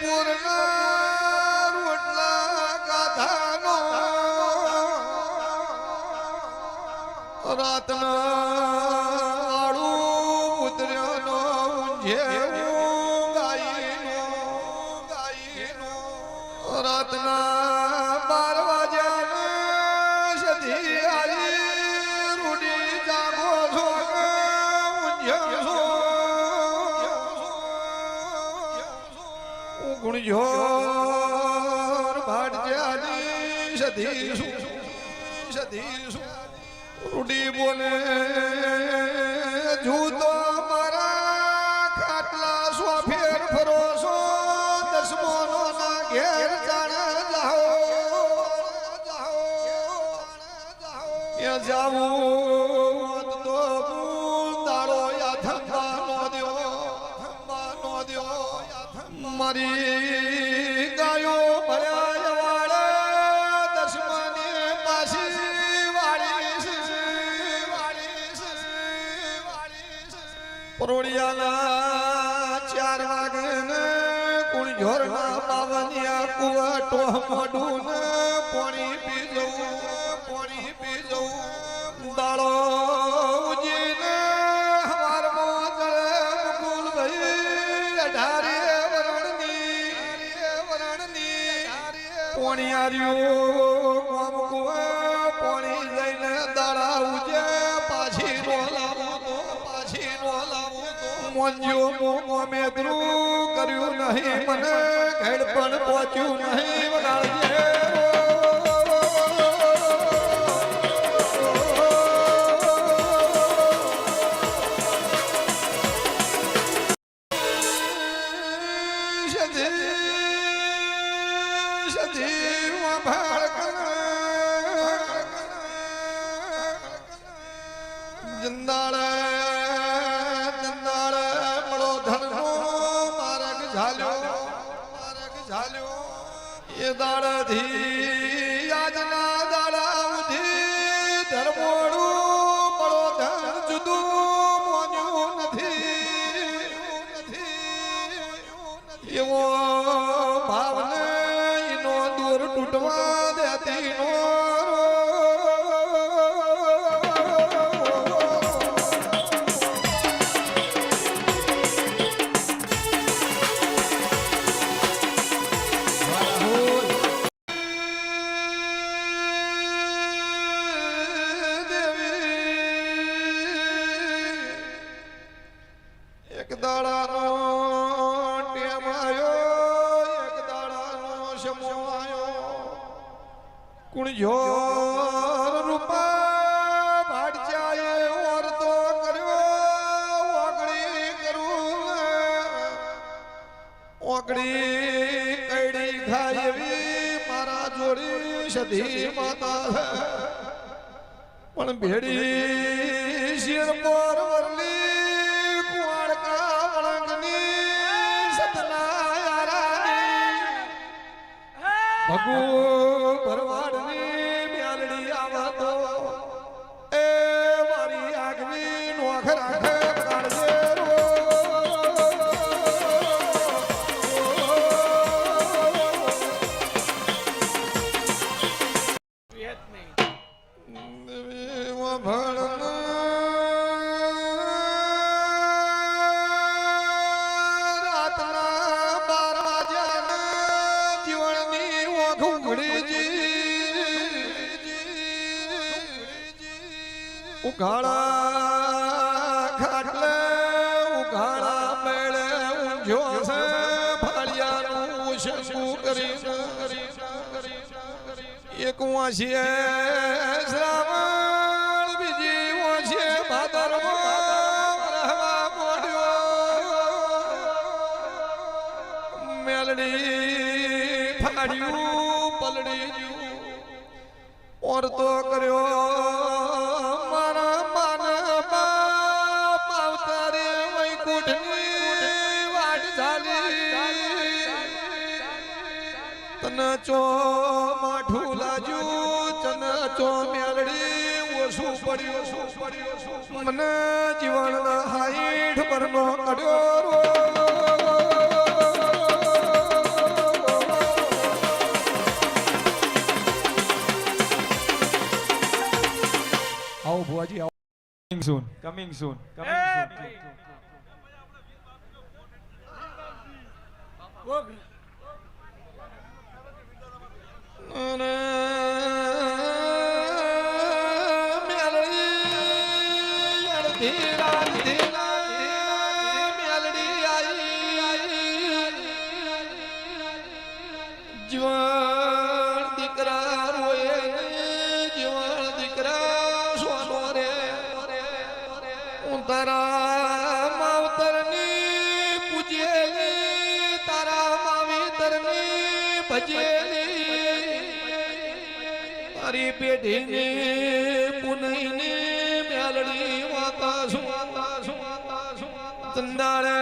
પૂરના રોટલા ગાધાનો રાતના આળું ઉતર્યાનો ઊંઝેવું ગાયનો રાતના 12 વાગ્યાને સધી આવી રૂડી જાગો છો ઊંઝ્યો ગુણજોર ભાડજાની સધી રૂડી બોલે જૂતો મારા ખાટલા સોફેર ફરોસો દસમોનો ના ઘેર જાણે જાઓ જાવું તો દાડો યા થંબા નો દ્યો મારી ગાયો ભર્યા વાળે દસમાની પાછી વાળી પરોડિયાના 4 વાગે ને કુણઝોરના પાવનિયા કુવાટો મોઢું ને પાણી પી જવું દાડો ઉજીને હવારમાં ચડે મુકુલભાઈ 18 વરણની પાણી આર્યું કોમ કુવા પાણી લઈને દાડા ઉજે પાછી નો લાવું તો મોંજો મેદરું કર્યું નહીં મને ઘેડ પણ પહોંચ્યું નહીં વગાડજે જંદાળે મળો ધનનો માર્ગ ઝાલ્યો એ દાડાથી આજના દાડા ઉધી ધર્મોડું મળો ધન જુદું મોન્યું નથી એવો ભાવને એનો દૂર તૂટવા દેતી નો એક દાડાનો ટેમ આયો એક દાડાનો સમો આયો કુણઝોર રૂપા ભાડચાએ ઓરતો કર્યો ઓગળી કઈડી ખાય એવી મારા જોડી સધી માતા પણ ભેડી શિર પર વરલી ભગુ ભરવાડની મ્યાલડી આવા તો એ મારી આગની નોખ રાખે કાઢજે ઉઘાડા ખાટલે ઉઘાડા મેળે ઊંઝો છે ફાળિયાનું શંકુ કરી એક વાંચીએ શ્રાવણ બીજી વાંચીએ ભાદરમાં રહેવા મોડ્યો મેલડી ફાડ્યું પલડી ઓરતો કર્યો ચો માઠું લાજ્યું ચન ચો મેલડી ઓછું પડ્યું મને જીવનના 60 પરનો કડ્યો soon. Coming soon. Coming soon. જીવન દીકરા રોયે જીવન દીકરા સોનો રે હું તારા માવતરની પૂજેલી તારા માવીતરની ભજેલી તારી પેઢીની પુનઈની મેલડી વાતા છું તંદાળે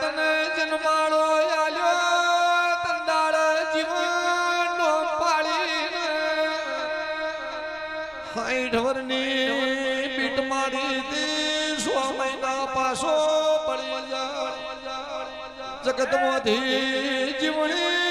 તને જન્માળો આલ્યો તંદાળે જીવનનો પાડીને 60 વર્ષની પીઠ મારી દી 100 મહિના પાછો પડી જા જગતમાંથી જીવણી